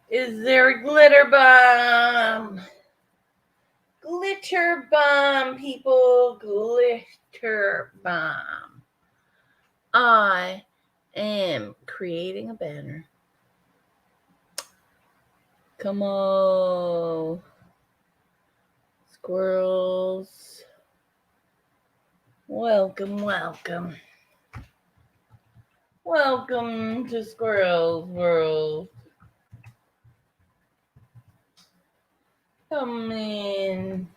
Is there a glitter bomb? Glitter bomb, people. Glitter bomb. I am creating a banner. Come on, squirrels. Welcome, welcome. Welcome to Squirrel's World. Come in.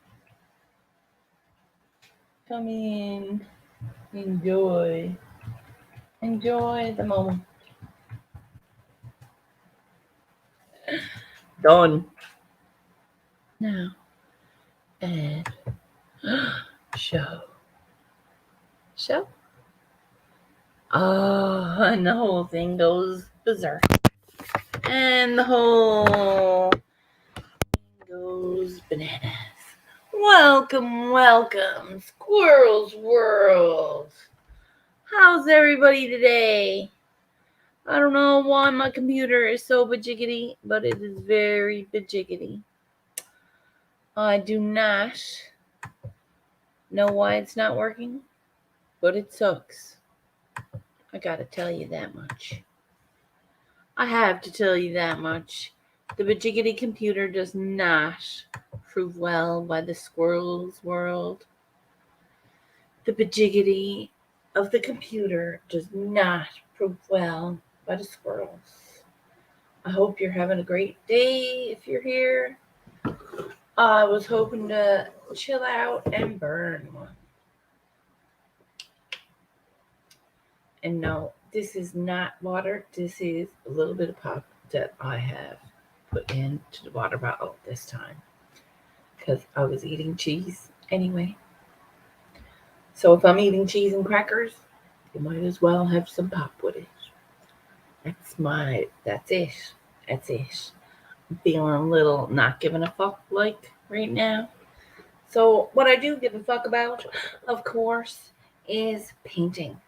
Come in. Enjoy. Enjoy the moment. Done. Now, add show. Show. Oh, and the whole thing goes berserk. And the whole thing goes bananas. Welcome, welcome, Squirrel's World. How's everybody today? I don't know why my computer is so bajiggity, but it is very bajiggity. I do not know why it's not working, but it sucks. I gotta tell you that much. I have to tell you that much. The bajiggity computer does not prove well by the Squirrel's World. The bajiggity of the computer does not prove well by the squirrels. I hope you're having a great day if you're here. I was hoping to chill out and burn one. And no, this is not water. This is a little bit of pop that I have put into the water bottle this time because I was eating cheese anyway. So if I'm eating cheese and crackers, you might as well have some pop with it. That's it. That's it. I'm feeling a little not giving a fuck like right now. So what I do give a fuck about, of course, is painting.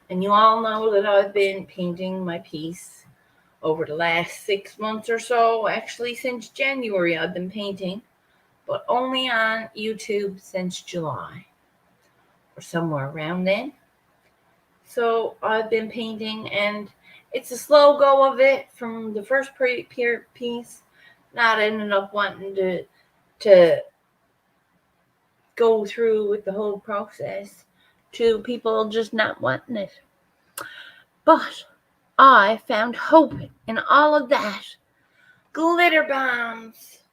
And you all know that I've been painting my piece over the last 6 months or so. Actually, since January, I've been painting, but only on YouTube since July or somewhere around then. So I've been painting, and it's a slow go of it from the first piece, not ending up wanting to go through with the whole process, to people just not wanting it. But I found hope in all of that. Glitter bombs.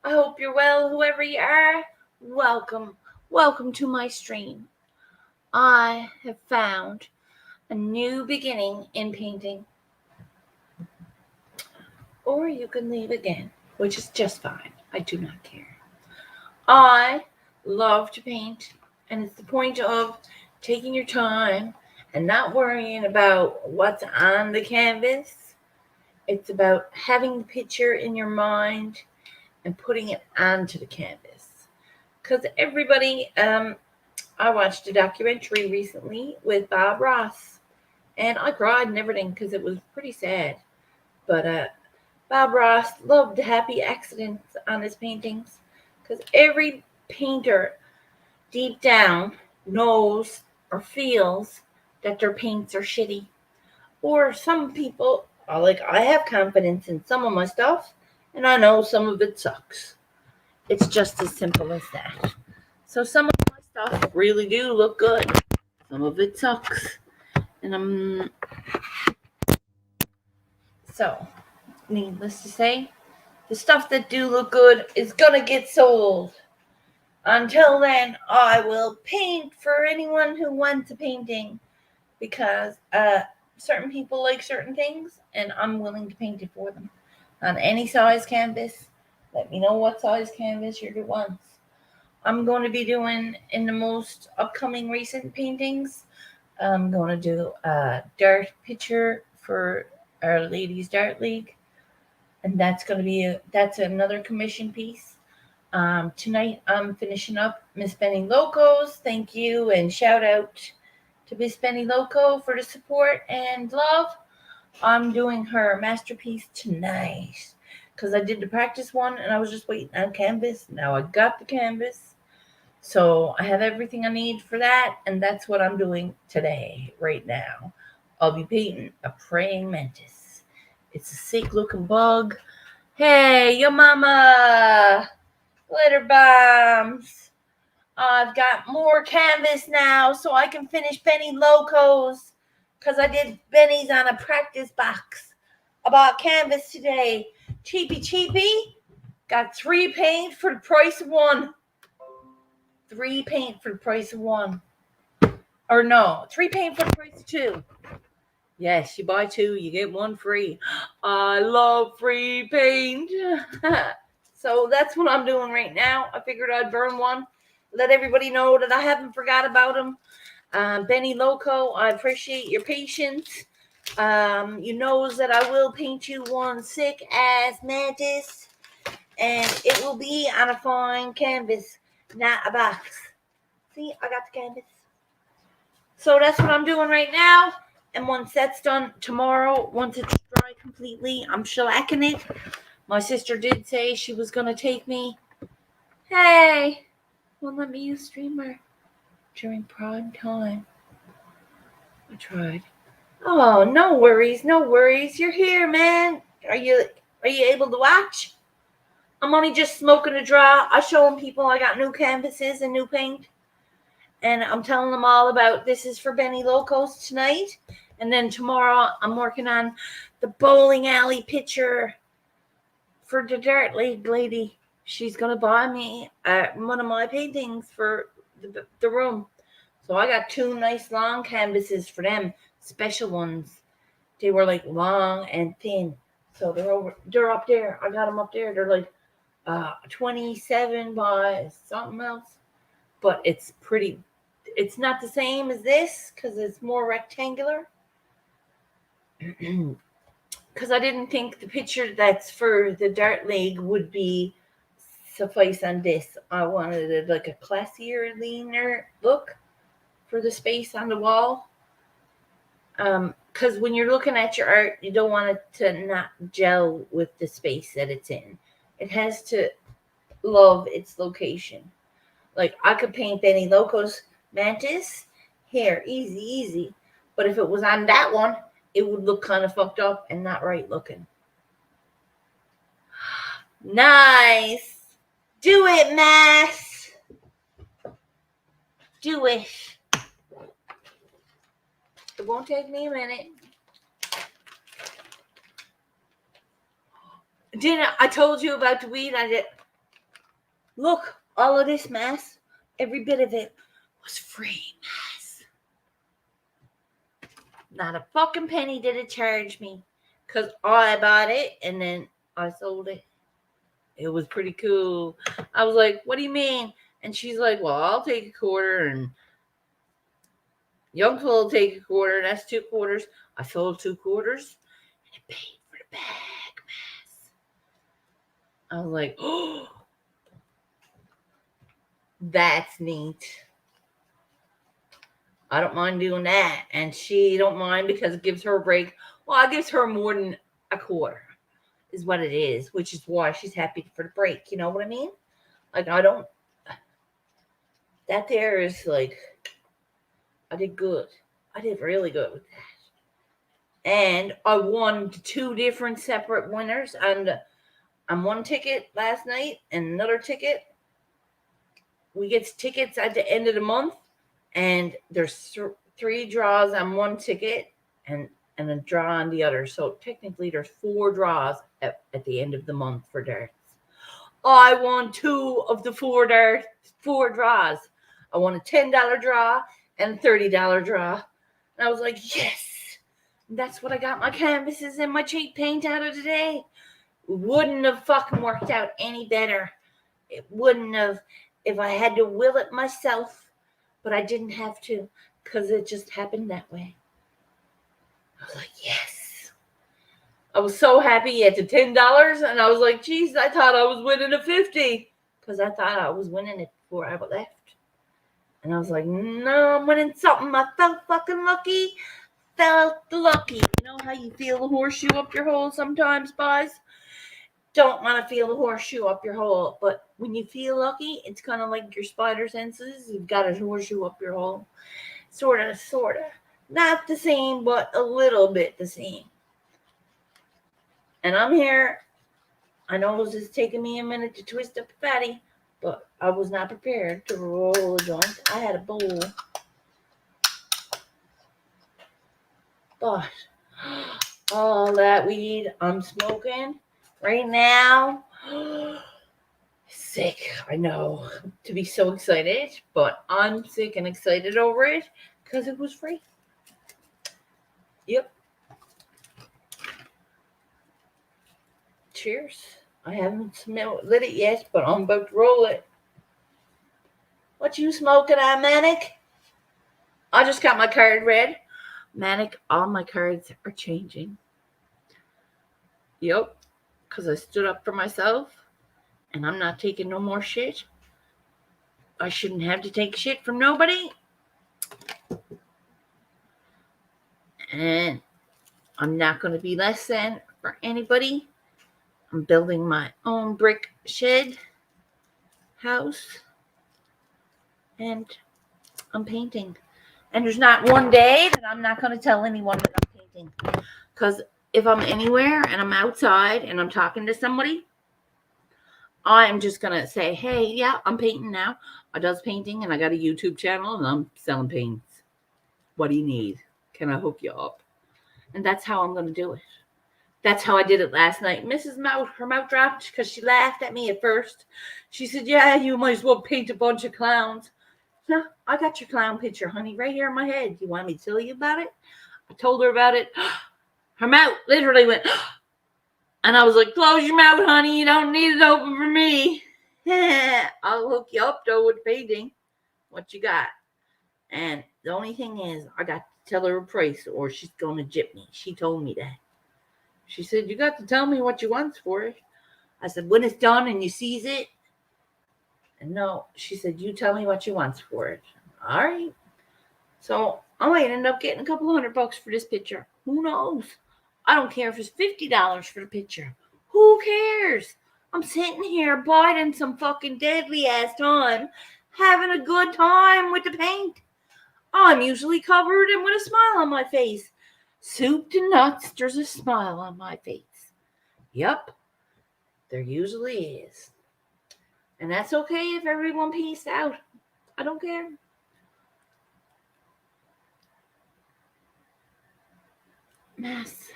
I hope you're well, whoever you are. Welcome. Welcome to my stream. I have found a new beginning in painting. Or you can leave again, which is just fine. I do not care. I love to paint, and it's the point of taking your time and not worrying about what's on the canvas. It's about having the picture in your mind and putting it onto the canvas. Because everybody, I watched a documentary recently with Bob Ross, and I cried and everything because it was pretty sad. But Bob Ross loved the happy accidents on his paintings because every painter deep down knows or feels that their paints are shitty. Or some people are like, I have confidence in some of my stuff, and I know some of it sucks. It's just as simple as that. So some of my stuff really do look good. Some of it sucks. And so, needless to say, the stuff that do look good is gonna get sold. Until then, I will paint for anyone who wants a painting because certain people like certain things and I'm willing to paint it for them on any size canvas. Let me know what size canvas you're wants. I'm going to be doing in the most upcoming recent paintings. I'm going to do a dart picture for our ladies dart league, and that's another commission piece. Tonight I'm finishing up Miss Benny Locos. Thank you and shout out to Miss Benny Loco for the support and love. I'm doing her masterpiece tonight. because I did the practice one and I was just waiting on canvas. Now I got the canvas. So I have everything I need for that, and that's what I'm doing today, right now. I'll be painting a praying mantis. It's a sick looking bug. Hey, yo mama! Glitter bombs! I've got more canvas now so I can finish Benny Locos, because I did Benny's on a practice box. I bought canvas today. Cheapy. Got 3 paint for the price of 1. 3 paint for the price of 1. Or no, 3 paint for the price of 2. Yes, you buy 2, you get 1 free. I love free paint. So that's what I'm doing right now. I figured I'd burn one. Let everybody know that I haven't forgot about them. Benny Loco, I appreciate your patience. You knows that I will paint you one sick ass mantis. And it will be on a fine canvas, not a box. See, I got the canvas. So that's what I'm doing right now. And once that's done tomorrow, once it's dry completely, I'm shellacking it. My sister did say she was going to take me. Hey, won't let me use Streamer during prime time. I tried. Oh, no worries. You're here, man. Are you able to watch? I'm only just smoking a draw. I'm showing people I got new canvases and new paint. And I'm telling them all about this is for Benny Locos tonight. And then tomorrow I'm working on the bowling alley picture for the Dirt League lady. She's going to buy me one of my paintings for the room. So I got 2 nice long canvases for them, special ones. They were like long and thin. So they're up there. I got them up there. They're like 27 by something else. But it's pretty. It's not the same as this because it's more rectangular. Because I didn't think the picture that's for the Dirt League would be suffice on this. I wanted it like a classier, leaner look for the space on the wall. Because when you're looking at your art, you don't want it to not gel with the space that it's in. It has to love its location. Like, I could paint Benny Locos mantis here, easy. But if it was on that one, it would look kind of fucked up and not right looking. Nice. Do it, Mass. Do it. It won't take me a minute. I told you about the weed. I did. Look, all of this, Mass. Every bit of it was free, Mass. Not a fucking penny did it charge me. Because I bought it and then I sold it. It was pretty cool. I was like, what do you mean? And she's like, well, I'll take a quarter and Young will take a quarter. That's 2 quarters. I sold 2 quarters and it paid for the bag, Mass. I was like, oh, that's neat. I don't mind doing that. And she don't mind because it gives her a break. Well, it gives her more than a quarter is what it is, which is why she's happy for the break. You know what I mean? Like, that there is like, I did good. I did really good with that. And I won 2 different separate winners. And on one ticket last night and another ticket. We get tickets at the end of the month. And there's 3 draws on one ticket and a draw on the other. So technically there's 4 draws at the end of the month for darts. I won 2 of the 4 draws. I won a $10 draw and a $30 draw. And I was like, yes, that's what I got my canvases and my cheap paint out of today. Wouldn't have fucking worked out any better. It wouldn't have if I had to will it myself. But I didn't have to because it just happened that way. I was like, yes. I was so happy at the $10 and I was like, geez, I thought I was winning a $50 because I thought I was winning it before I left. And I was like, no, I'm winning something. I felt fucking lucky. You know how you feel the horseshoe up your hole sometimes, boys? don't want to feel the horseshoe up your hole. But when you feel lucky, it's kind of like your spider senses. You've got a horseshoe up your hole. Sort of. Not the same, but a little bit the same. And I'm here. I know this is taking me a minute to twist up the fatty, but I was not prepared to roll a joint. I had a bowl. But all that weed I'm smoking right now, sick. I know to be so excited, but I'm sick and excited over it because it was free. Yep. Cheers. I haven't lit it yet, but I'm about to roll it. What you smoking on, Manic? I just got my card read. Manic, all my cards are changing. Yep, because I stood up for myself, and I'm not taking no more shit. I shouldn't have to take shit from nobody. And I'm not going to be less than for anybody. I'm building my own brick shed house. And I'm painting. And there's not one day that I'm not going to tell anyone that I'm painting. Because if I'm anywhere and I'm outside and I'm talking to somebody, I'm just going to say, hey, yeah, I'm painting now. I does painting and I got a YouTube channel and I'm selling paints. What do you need? Can I hook you up? And that's how I'm going to do it. That's how I did it last night. Mrs. Mouth, her mouth dropped because she laughed at me at first. She said, yeah, you might as well paint a bunch of clowns. No, I got your clown picture, honey, right here in my head. You want me to tell you about it? I told her about it. Her mouth literally went, and I was like, close your mouth, honey. You don't need it open for me. I'll hook you up, though, with painting. What you got? And the only thing is, I got to tell her a price or she's going to jip me. She told me that. She said, you got to tell me what you want for it. I said, when it's done and you sees it. And no, she said, you tell me what you want for it. All right. So I might end up getting a couple $100 for this picture. Who knows? I don't care if it's $50 for the picture. Who cares? I'm sitting here biding some fucking deadly ass time, having a good time with the paint. I'm usually covered and with a smile on my face. Soup to nuts, there's a smile on my face. Yep, there usually is. And that's okay if everyone peace out. I don't care. Mass.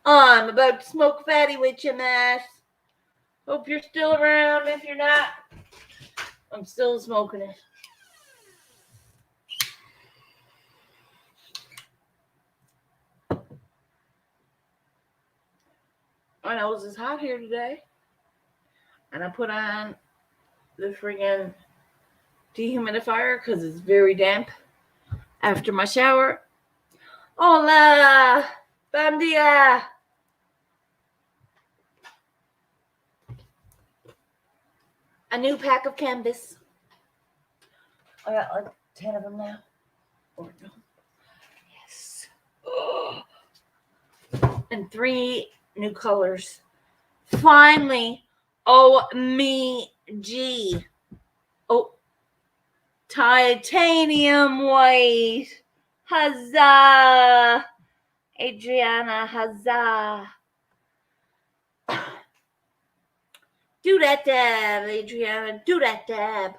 I'm about to smoke fatty with you, Mass. Hope you're still around. If you're not, I'm still smoking it. I know it's hot here today. And I put on the friggin' dehumidifier because it's very damp after my shower. Hola! Bom dia! A new pack of canvas. I got like 10 of them now. Or no. Yes. Oh. And 3 new colors. Finally. Oh, me, G. Oh. Titanium white. Huzzah. Adriana, huzzah. Do that dab, Adriana. Do that dab.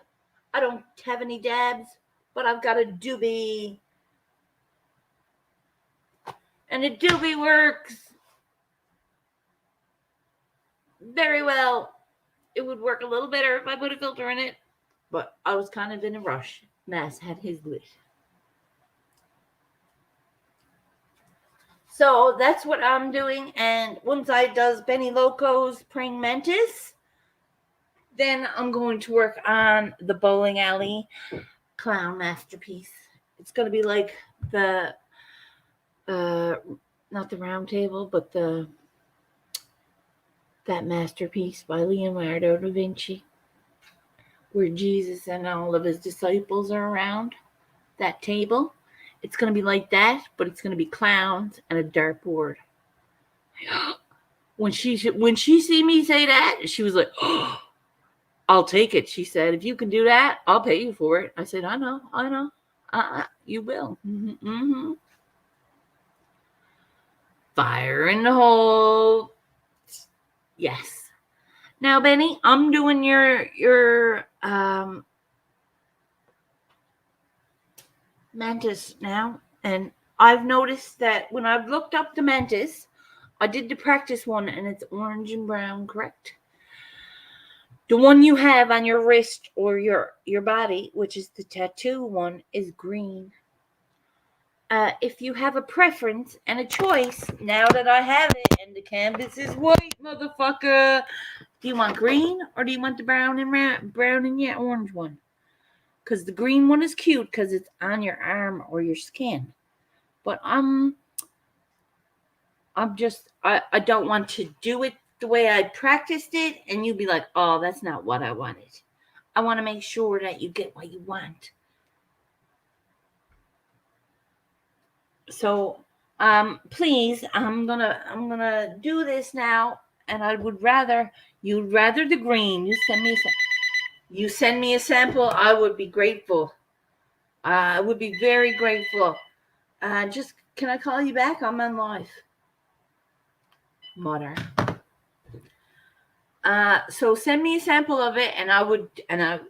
I don't have any dabs, but I've got a doobie. And the doobie works very well. It would work a little better if I put a filter in it, but I was kind of in a rush. Mass had his lit. So that's what I'm doing. And once I does Benny Loco's Praying Mantis, then I'm going to work on the bowling alley clown masterpiece. It's going to be like the, not the round table, but that masterpiece by Leonardo da Vinci, where Jesus and all of his disciples are around that table. It's going to be like that, but it's going to be clowns and a dartboard. When she see me say that, she was like, oh, I'll take it. She said, if you can do that, I'll pay you for it. I said, I know. You will. Mm-hmm. Fire in the hole. Yes. Now, Benny, I'm doing your mantis now, and I've noticed that when I've looked up the mantis, I did the practice one, and it's orange and brown, correct? The one you have on your wrist or your body, which is the tattoo one, is green. If you have a preference and a choice, now that I have it and the canvas is white, motherfucker, do you want green or do you want the brown and yet orange one? Because the green one is cute because it's on your arm or your skin. But I don't want to do it the way I practiced it and you be like, oh, that's not what I wanted. I want to make sure that you get what you want. So please, I'm gonna do this now, and I would rather you'd rather the green. You send me a sample. I would be grateful. I would be very grateful. Just can I call you back? I'm on live. Mother. So send me a sample of it, and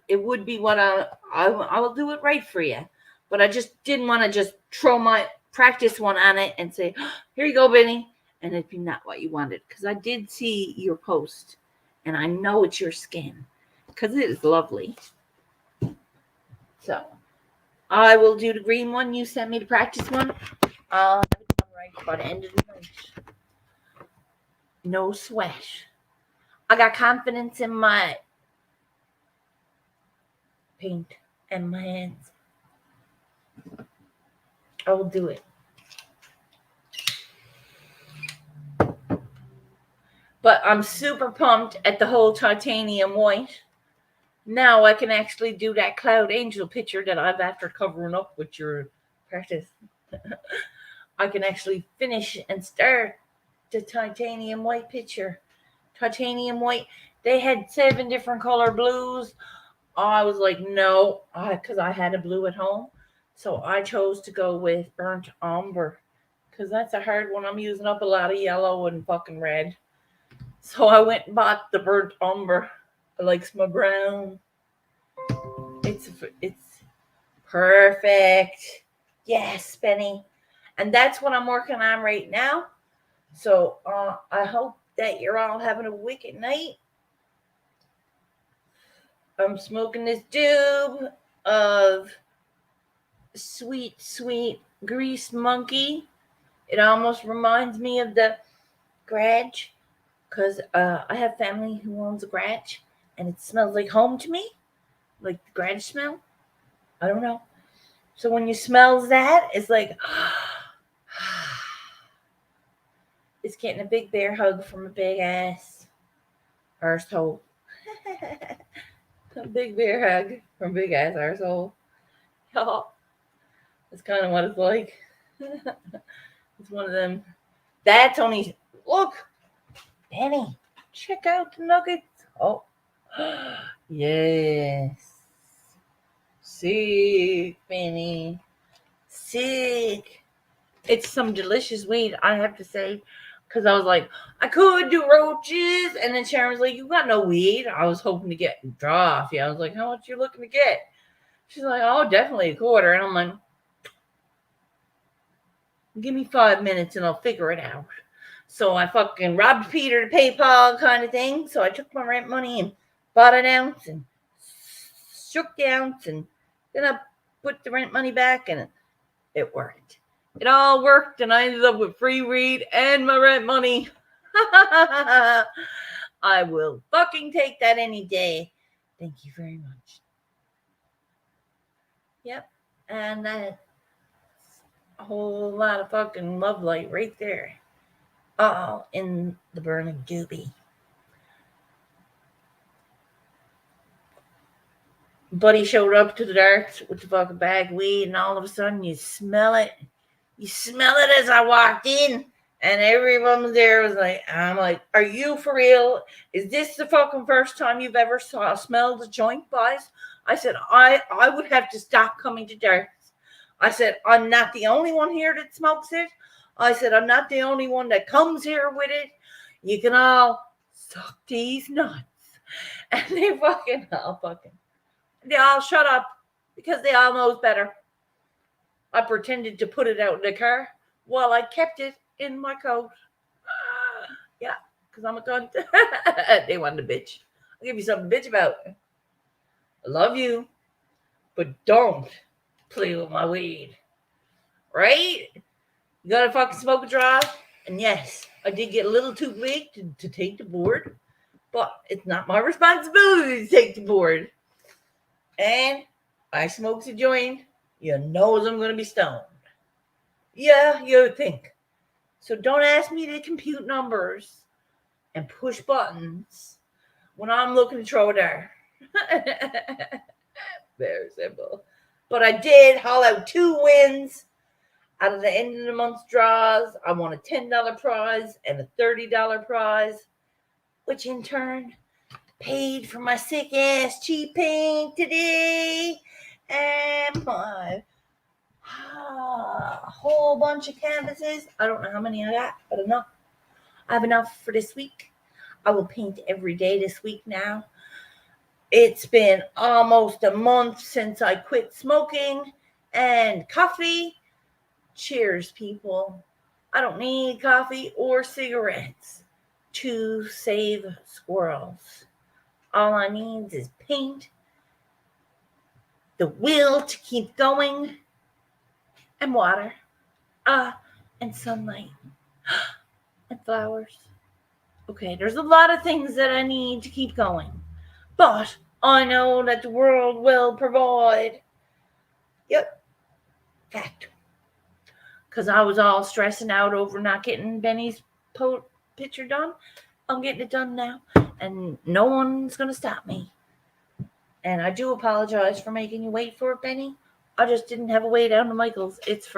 it would be what I will do it right for you. But I just didn't want to just throw my practice one on it and say, oh, here you go, Benny, and it'd be not what you wanted. Because I did see your post, and I know it's your skin, because it is lovely. So I will do the green one. You sent me the practice one. I'll have it done right by the end of the night. No sweat. I got confidence in my paint and my hands. I will do it. But I'm super pumped at the whole titanium white. Now I can actually do that Cloud Angel picture that I've after covering up with your practice. I can actually finish and start the titanium white picture. Titanium white. They had 7 different color blues. I was like, no, because I had a blue at home. So I chose to go with burnt umber because that's a hard one. I'm using up a lot of yellow and fucking red. So I went and bought the burnt umber. I likes my brown. It's perfect. Yes, Benny. And that's what I'm working on right now. So I hope that you're all having a wicked night. I'm smoking this doob of sweet, sweet grease monkey. It almost reminds me of the garage because I have family who owns a garage and it smells like home to me, like the garage smell. I don't know. So when you smell that, it's like it's getting a big bear hug from a big ass arsehole. A big bear hug from a big ass arsehole. That's kind of what it's like. It's one of them. That's only look, Benny. Check out the nuggets. Oh, yes. Sick, Benny. Sick. It's some delicious weed, I have to say. Because I was like, I could do roaches. And then Sharon was like, you got no weed. I was hoping to get draw off you. I was like, how much you looking to get? She's like, oh, definitely a quarter. And I'm like, give me 5 minutes and I'll figure it out. So I fucking robbed Peter to pay Paul kind of thing. So I took my rent money and bought an ounce and shook the ounce. And then I put the rent money back and it worked. It all worked and I ended up with free weed and my rent money. I will fucking take that any day. Thank you very much. Yep. And that's a whole lot of fucking love light right there. All in the burning doobie. Buddy showed up to the darts with the fucking bag of weed, and all of a sudden you smell it. You smell it as I walked in, and everyone was there. Was like, I'm like, are you for real? Is this the fucking first time you've ever smelled a joint, boys? I said, I would have to stop coming to darts. I said, I'm not the only one here that smokes it. I said, I'm not the only one that comes here with it. You can all suck these nuts. And they all shut up because they all knows better. I pretended to put it out in the car while I kept it in my coat. Yeah, because I'm a cunt. They wanted to bitch. I'll give you something to bitch about. I love you, but don't play with my weed. Right? You gotta fucking smoke a drive. And yes, I did get a little too big to take the board, but it's not my responsibility to take the board. And I smokes a joint, you knows I'm gonna be stoned. Yeah, you think. So don't ask me to compute numbers and push buttons when I'm looking to throw there. Very simple. But I did haul out 2 wins out of the end of the month's draws. I won a $10 prize and a $30 prize, which in turn paid for my sick ass cheap paint today and my a whole bunch of canvases. I don't know how many I got, but enough. I have enough for this week. I will paint every day this week now. It's been almost a month since I quit smoking and coffee. Cheers, people. I don't need coffee or cigarettes to save squirrels. All I need is paint, the will to keep going, and water. And sunlight. And flowers. Okay, there's a lot of things that I need to keep going. But I know that the world will provide. Yep. Fact. Because I was all stressing out over not getting Benny's picture done. I'm getting it done now. And no one's going to stop me. And I do apologize for making you wait for it, Benny. I just didn't have a way down to Michael's. It's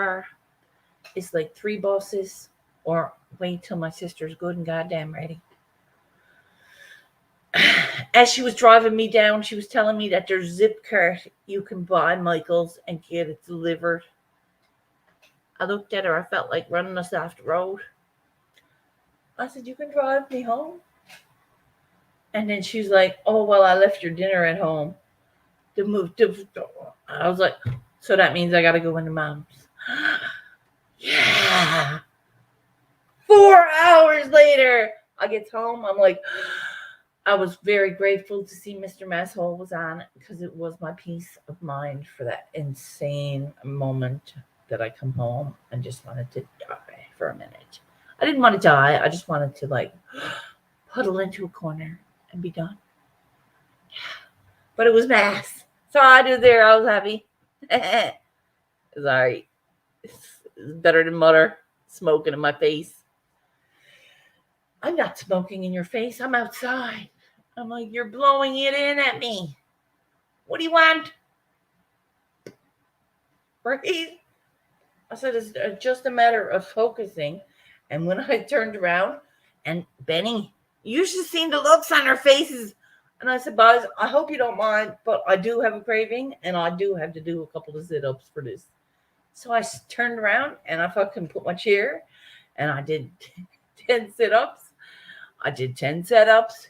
like 3 buses, or wait till my sister's good and goddamn ready. As she was driving me down, she was telling me that there's Zipcart you can buy Michael's and get it delivered. I looked at her. I felt like running us off the road. I said, you can drive me home? And then she's like, oh, well, I left your dinner at home. I was like, so that means I got to go into Mom's. Yeah. 4 hours later, I get home. I'm like, I was very grateful to see Mr. Masshole was on, because it was my peace of mind for that insane moment that I come home and just wanted to die for a minute. I didn't want to die. I just wanted to huddle into a corner and be done. But it was Mass. So I was there. I was happy. Sorry. It's better than mutter smoking in my face. I'm not smoking in your face. I'm outside. I'm like, you're blowing it in at me. What do you want? Right? I said, it's just a matter of focusing. And when I turned around, and Benny, you should have seen the looks on their faces. And I said, Buzz, I hope you don't mind, but I do have a craving, and I do have to do a couple of sit-ups for this. So I turned around, and I fucking put my chair, and I did 10 sit-ups. I did 10 setups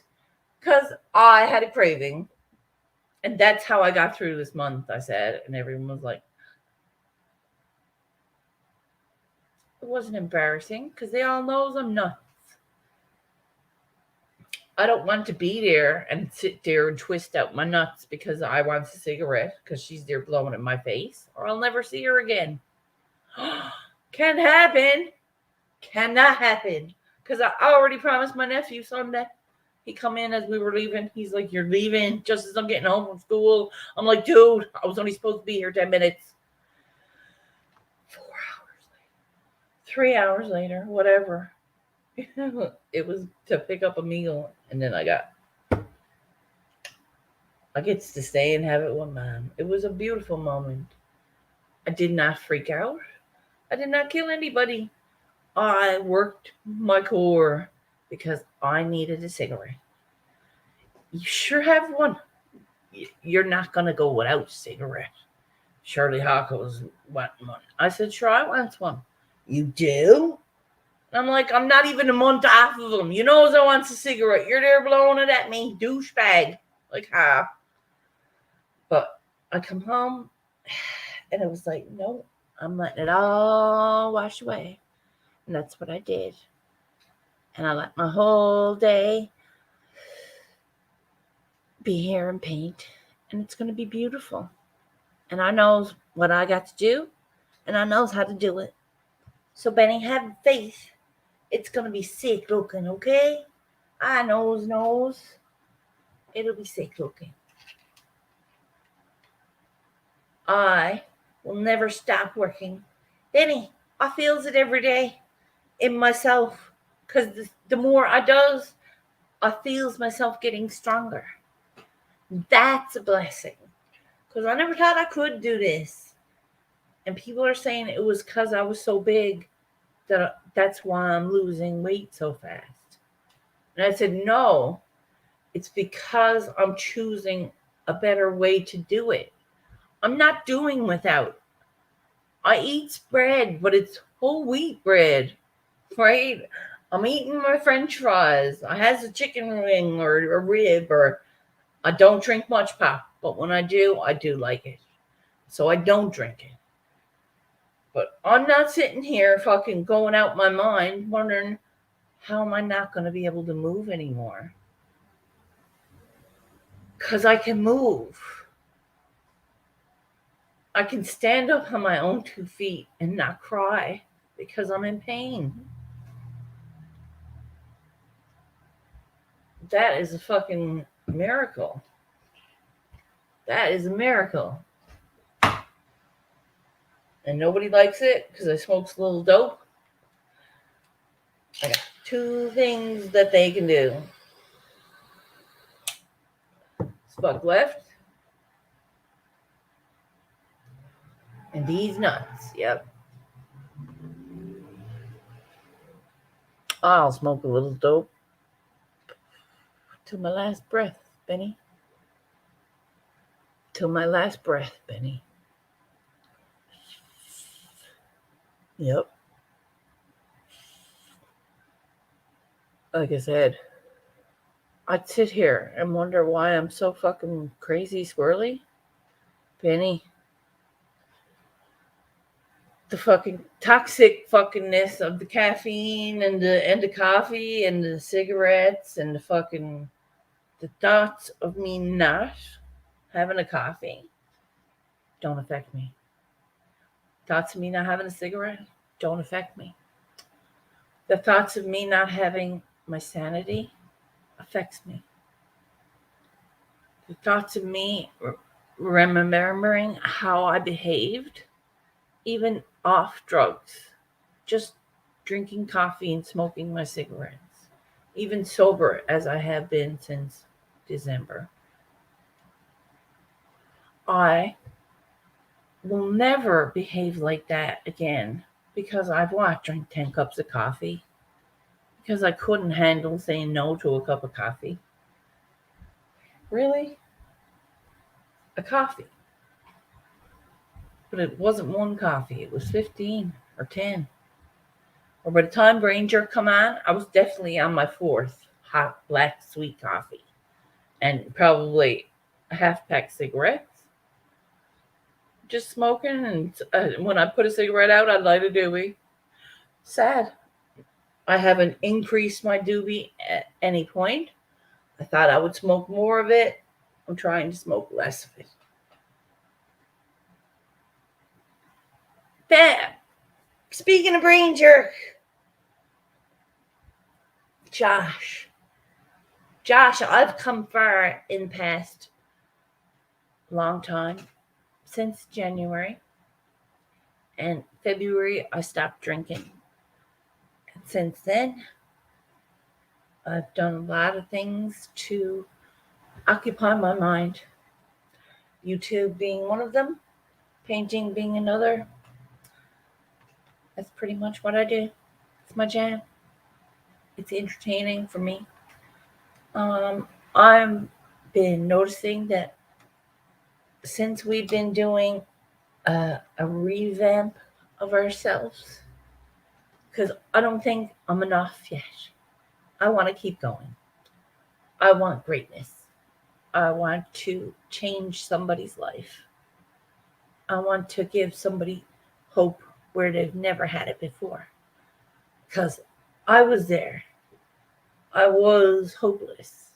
because I had a craving. And that's how I got through this month, I said. And everyone was like, it wasn't embarrassing because they all know I'm nuts. I don't want to be there and sit there and twist out my nuts because I want a cigarette because she's there blowing in my face, or I'll never see her again. Can't happen. Cannot happen. Because I already promised my nephew Sunday. He come in as we were leaving. He's like, you're leaving just as I'm getting home from school. I'm like, dude, I was only supposed to be here 10 minutes. 4 hours later. 3 hours later, whatever. It was to pick up a meal. And then I got I get to stay and have it with Mom. It was a beautiful moment. I did not freak out. I did not kill anybody. I worked my core because I needed a cigarette. You sure have one. You're not going to go without a cigarette. Shirley Hawkins wanting one. I said, sure, I want one. You do? I'm like, I'm not even a month off of them. You know, I wants a cigarette. You're there blowing it at me, douchebag. Like, ha. But I come home and it was like, no, I'm letting it all wash away. And that's what I did. And I let my whole day be hair and paint. And it's going to be beautiful. And I knows what I got to do. And I knows how to do it. So, Benny, have faith. It's going to be sick looking, okay? I knows. It'll be sick looking. I will never stop working. Benny, I feels it every day in myself. Because the more I does, I feels myself getting stronger. That's a blessing. Because I never thought I could do this. And people are saying it was because I was so big that's why I'm losing weight so fast. And I said, no, it's because I'm choosing a better way to do it. I'm not doing without. I eat bread, but it's whole wheat bread, right? I'm eating my French fries. I has a chicken wing or a rib, or I don't drink much pop, but when I do like it. So I don't drink it. But I'm not sitting here fucking going out my mind wondering, how am I not going to be able to move anymore? Because I can move. I can stand up on my own 2 feet and not cry because I'm in pain. That is a fucking miracle. That is a miracle. And nobody likes it because I smokes a little dope. I got 2 things that they can do. Spuck left. And these nuts. Yep. I'll smoke a little dope till my last breath, Benny. Till my last breath, Benny. Yep. Like I said, I'd sit here and wonder why I'm so fucking crazy squirrely. Benny, the fucking toxic fuckingness of the caffeine and the coffee and the cigarettes and the thoughts of me not having a coffee don't affect me. Thoughts of me not having a cigarette don't affect me. The thoughts of me not having my sanity affects me. The thoughts of me remembering how I behaved, even off drugs, just drinking coffee and smoking my cigarettes, even sober as I have been since December. I will never behave like that again because I've drank 10 cups of coffee because I couldn't handle saying no to a cup of coffee. Really? A coffee. But it wasn't one coffee, it was 15 or 10. Or by the time Brain Jerk come on, I was definitely on my 4th hot black sweet coffee. And probably a half pack cigarettes. Just smoking, and when I put a cigarette out, I'd light a doobie. Sad. I haven't increased my doobie at any point. I thought I would smoke more of it. I'm trying to smoke less of it. Bam! Speaking of Brain Jerk, Josh, I've come far in the past long time, since January. And February, I stopped drinking. And since then, I've done a lot of things to occupy my mind. YouTube being one of them, painting being another. That's pretty much what I do. It's my jam. It's entertaining for me. I've been noticing that since we've been doing a revamp of ourselves, because I don't think I'm enough yet. I want to keep going. I want greatness. I want to change somebody's life. I want to give somebody hope where they've never had it before. Because I was there. I was hopeless.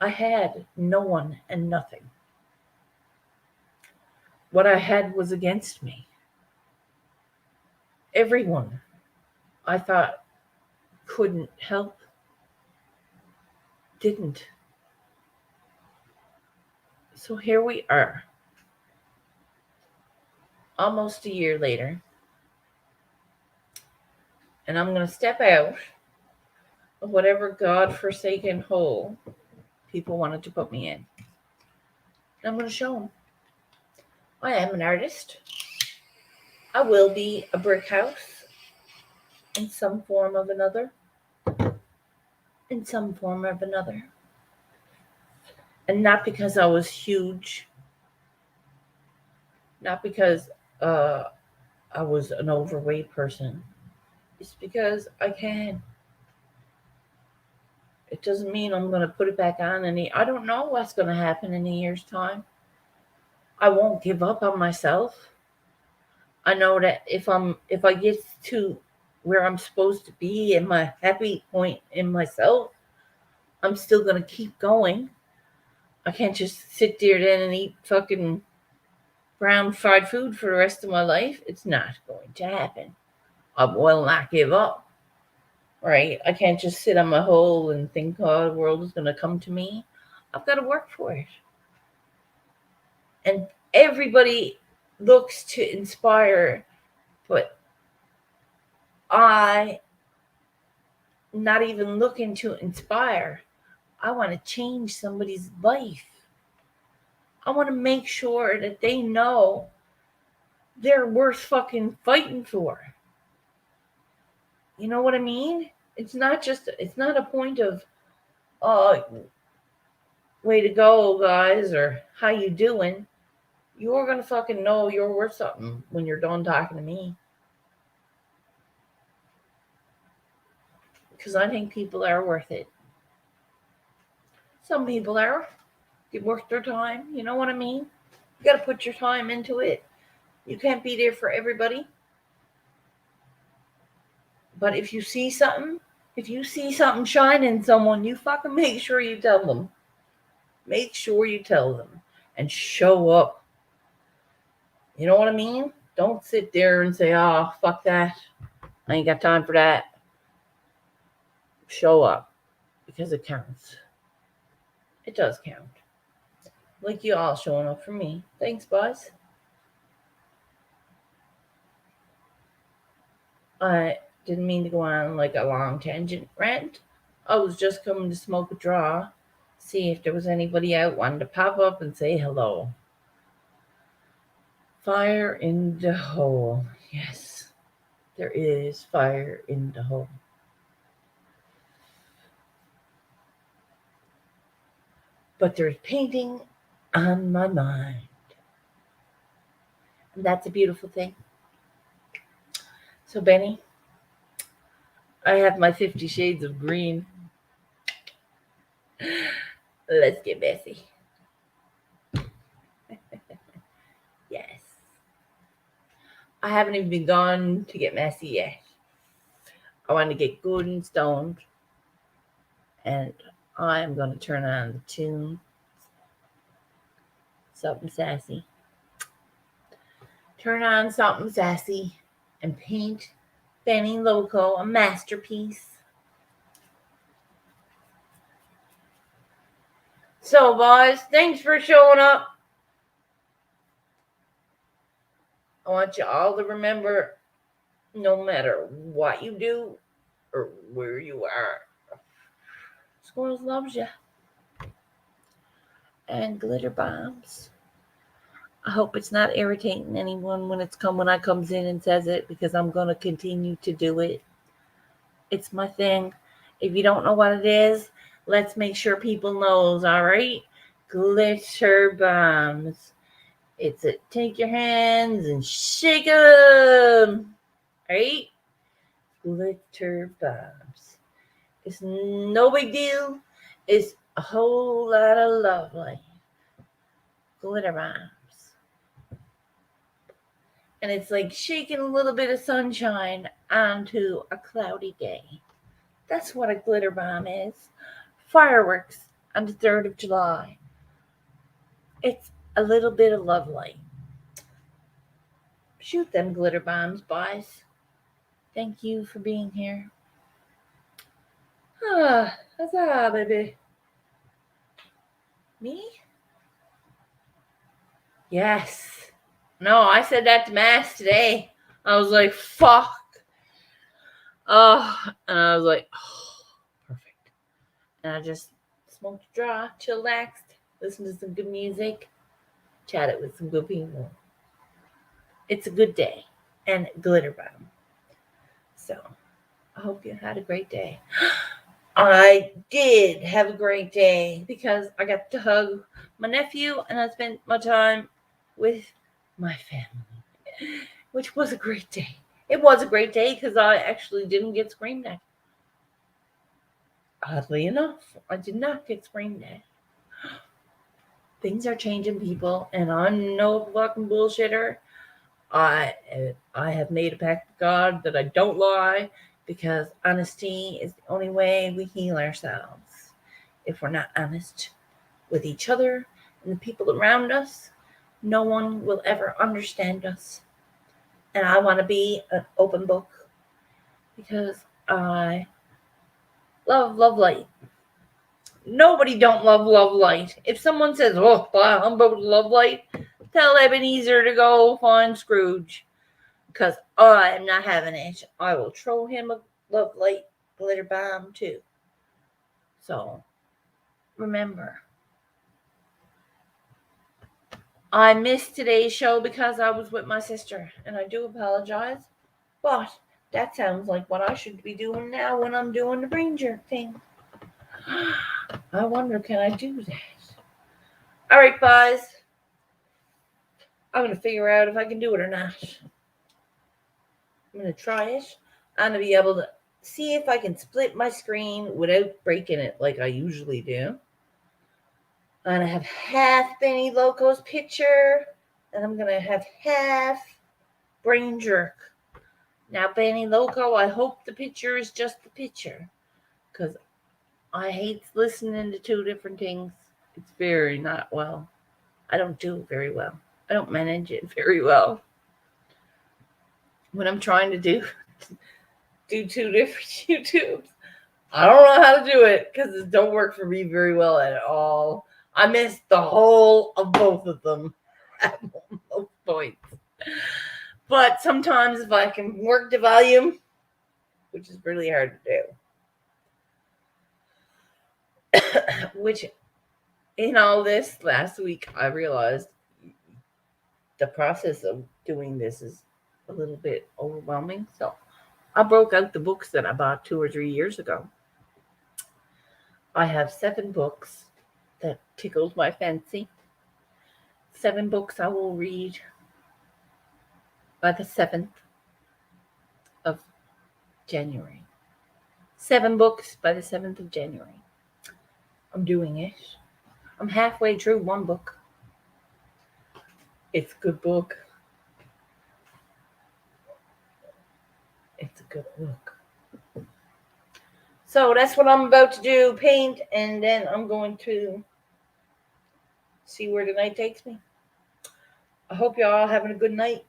I had no one and nothing. What I had was against me. Everyone I thought couldn't help didn't. So here we are, almost a year later, and I'm going to step out of whatever God-forsaken hole people wanted to put me in. And I'm going to show them I am an artist. I will be a brick house in some form of another. In some form of another. And not because I was huge. Not because I was an overweight person. It's because I can. It doesn't mean I'm going to put it back on. I don't know what's going to happen in a year's time. I won't give up on myself. I know that if I get to where I'm supposed to be in my happy point in myself, I'm still going to keep going. I can't just sit there then and eat fucking brown fried food for the rest of my life. It's not going to happen. I will not give up. Right? I can't just sit on my hole and think, oh, the world is going to come to me. I've got to work for it. And everybody looks to inspire, but I not even looking to inspire. I want to change somebody's life. I want to make sure that they know they're worth fucking fighting for. You know what I mean? It's not a point of, oh, way to go, guys, or how you doing. You're going to fucking know you're worth something when you're done talking to me. Because I think people are worth it. Some people are. Get worth their time. You know what I mean? You got to put your time into it. You can't be there for everybody. But if you see something shine in someone, you fucking make sure you tell them. Make sure you tell them and show up. You know what I mean? Don't sit there and say, oh, fuck that. I ain't got time for that. Show up because it counts. It does count. Like you all showing up for me. Thanks, boys. I didn't mean to go on like a long tangent rant. I was just coming to smoke a draw, see if there was anybody out wanting to pop up and say hello. Fire in the hole. Yes, there is fire in the hole. But there's painting on my mind. And that's a beautiful thing. So, Benny, I have my 50 Shades of Green. Let's get messy. Yes. I haven't even begun to get messy yet. I want to get good and stoned. And I'm going to turn on the tune. Something sassy. Turn on something sassy and paint Benny Loco a masterpiece. So, boys, thanks for showing up. I want you all to remember, no matter what you do or where you are, Squirrels loves you. And glitter bombs. I hope it's not irritating anyone when I comes in and says it, because I'm gonna continue to do it. It's my thing. If you don't know what it is, let's make sure people knows, all right? Glitter bombs. It's a take your hands and shake them. Right? Glitter bombs. It's no big deal. It's a whole lot of lovely glitter bombs. And it's like shaking a little bit of sunshine onto a cloudy day. That's what a glitter bomb is. Fireworks on the 3rd of July. It's a little bit of love light. Shoot them glitter bombs, boys. Thank you for being here. Huzzah, baby. Me? Yes. No, I said that to Mass today. I was like, fuck. And I was like, oh, perfect. And I just smoked a draw, chillaxed, listened to some good music, chatted with some good people. It's a good day. And glitter bomb. So, I hope you had a great day. I did have a great day because I got to hug my nephew and I spent my time with my family, which was a great day. It was a great day because I actually didn't get screamed at. Oddly enough, I did not get screamed at. Things are changing, people, and I'm no fucking bullshitter. I have made a pact with God that I don't lie, because honesty is the only way we heal ourselves. If we're not honest with each other and the people around us, no one will ever understand us. And I want to be an open book because I love light. Nobody don't love light. If someone says, oh, I'm about to love light, tell Ebenezer to go find Scrooge, because I am not having it. I will throw him a love light glitter bomb too. So remember, I missed today's show because I was with my sister, and I do apologize. But that sounds like what I should be doing now when I'm doing the brain jerk thing. I wonder, can I do that? All right, guys. I'm going to figure out if I can do it or not. I'm going to try it. I'm going to be able to see if I can split my screen without breaking it like I usually do. I'm going to have half Benny Loco's picture, and I'm going to have half Brain Jerk. Now, Benny Loco, I hope the picture is just the picture, because I hate listening to two different things. It's very not well. I don't do it very well. I don't manage it very well. When I'm trying to do two different YouTubes, I don't know how to do it because it don't work for me very well at all. I missed the whole of both of them at both points. But sometimes if I can work the volume, which is really hard to do, which in all this last week, I realized the process of doing this is a little bit overwhelming. So I broke out the books that I bought 2 or 3 years ago. I have 7 books that tickled my fancy. 7 books I will read by the 7th of January. 7 books by the 7th of January. I'm doing it. I'm halfway through one book. It's a good book. It's a good book. So that's what I'm about to do, paint, and then I'm going to see where the night takes me. I hope y'all are having a good night.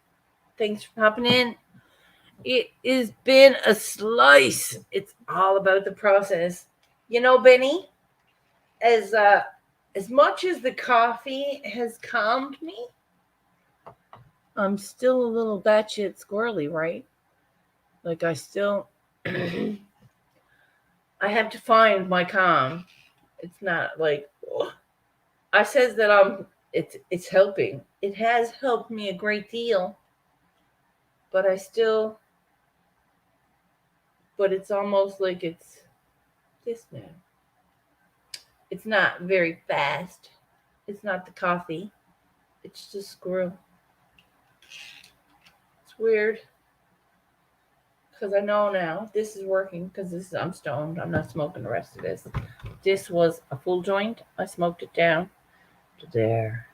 Thanks for popping in. It has been a slice. It's all about the process. You know, Benny, as much as the coffee has calmed me, I'm still a little batshit squirrely, right? Like I still I have to find my calm. It's not like I says that I'm it's helping. It has helped me a great deal. But but it's almost like it's this now. It's not very fast. It's not the coffee. It's just squirrel. It's weird. Because I know now this is working because I'm stoned. I'm not smoking the rest of this. This was a full joint. I smoked it down to there.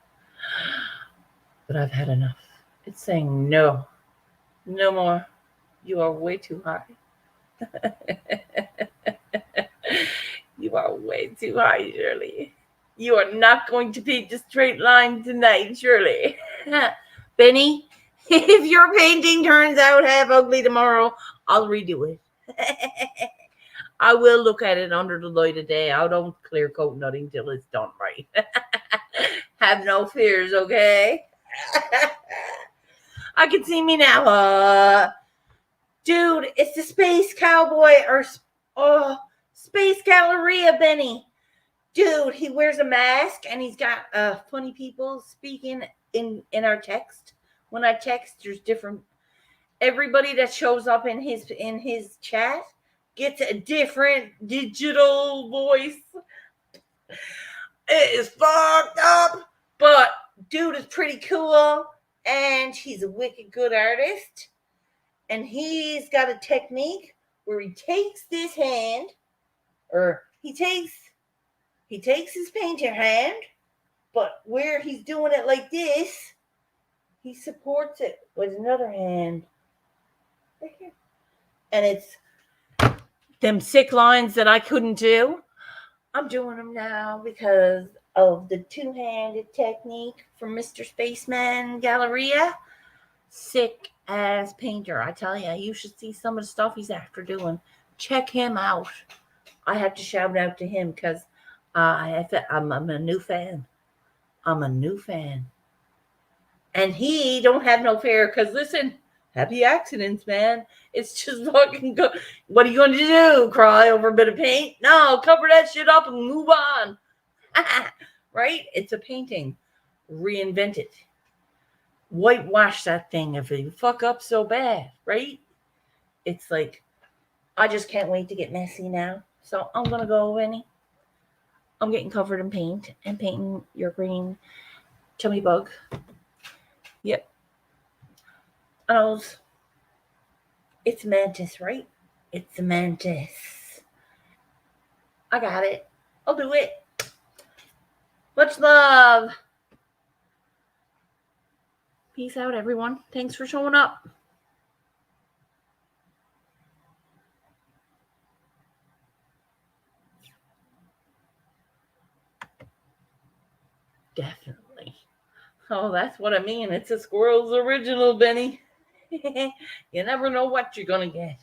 But I've had enough. It's saying no. No more. You are way too high. You are way too high, Shirley. You are not going to paint a straight line tonight, Shirley. Benny, if your painting turns out half ugly tomorrow, I'll redo it. I will look at it under the light of day. I don't clear coat nothing till it's done right. Have no fears, okay? I can see me now. Dude, it's the Space Cowboy or Space Galleria, Benny. Dude, he wears a mask and he's got funny people speaking in our text. When I text, there's different. Everybody that shows up in his chat gets a different digital voice. It is fucked up, but dude is pretty cool, and he's a wicked good artist. And he's got a technique where he takes this hand, or he takes his painter hand, but where he's doing it like this, he supports it with another hand. Right here. And it's them sick lines that I couldn't do. I'm doing them now because of the two-handed technique from Mr. Spaceman Galleria. Sick ass painter. I tell you, you should see some of the stuff he's after doing. Check him out. I have to shout out to him because I'm a new fan. I'm a new fan. And he don't have no fear because, listen, happy accidents, man. It's just fucking good. What are you going to do? Cry over a bit of paint? No, cover that shit up and move on. Right? It's a painting. Reinvent it. Whitewash that thing if you fuck up so bad, right? It's like, I just can't wait to get messy now. So I'm going to go, Winnie. I'm getting covered in paint and painting your green chummy bug. Yep. It's a mantis, right? It's a mantis. I got it. I'll do it. Much love. Peace out, everyone. Thanks for showing up. Definitely. Oh, that's what I mean. It's a squirrel's original, Benny. You never know what you're going to get.